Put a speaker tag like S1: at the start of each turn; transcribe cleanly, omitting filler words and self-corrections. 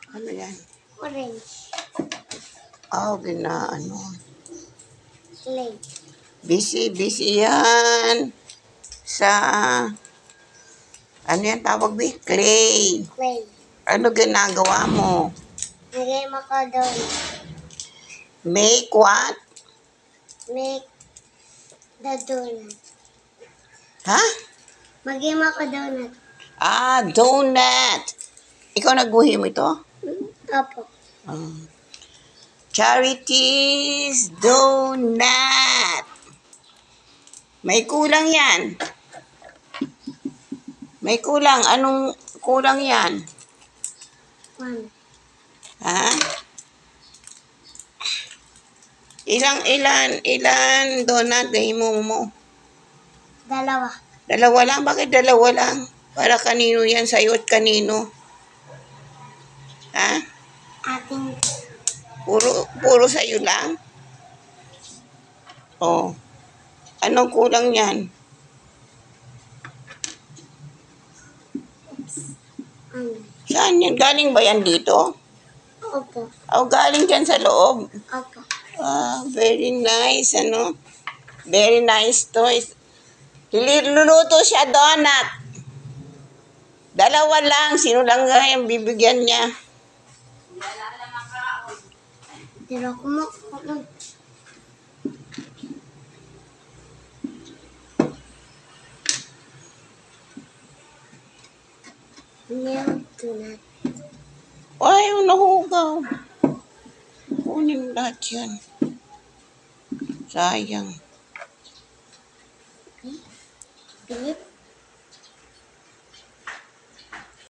S1: Ano yan?
S2: Orange.
S1: Ano.
S2: Clay.
S1: Busy yan. Sa, ano yan tawag ba? Clay.
S2: Clay.
S1: Ano ginagawa mo?
S2: Nagay mo ko doon.
S1: Make what?
S2: Make the donut.
S1: Ha?
S2: Mag-game ako donut.
S1: Donut. Ikaw nagbuhi mo ito?
S2: Opo.
S1: Charities donut. May kulang yan. May kulang. Anong kulang yan?
S2: 1.
S1: Ha? Ilan donut na himo mo?
S2: 2.
S1: Dalawa lang? Bakit dalawa lang? Para kanino yan? Sa'yo at kanino? Ha?
S2: Ating
S1: Puro sa'yo lang? Oh. Anong kulang yan? Saan yan? Galing ba yan dito?
S2: Opo.
S1: Galing dyan sa loob.
S2: Opo.
S1: Very nice, ano? Very nice toys. Luluto siya donut. Dalawa lang. Sino lang yung bibigyan niya?
S2: Tira ko mo. Milk donut.
S1: Ay, nahugaw. Kunin lahat yan. Sayang.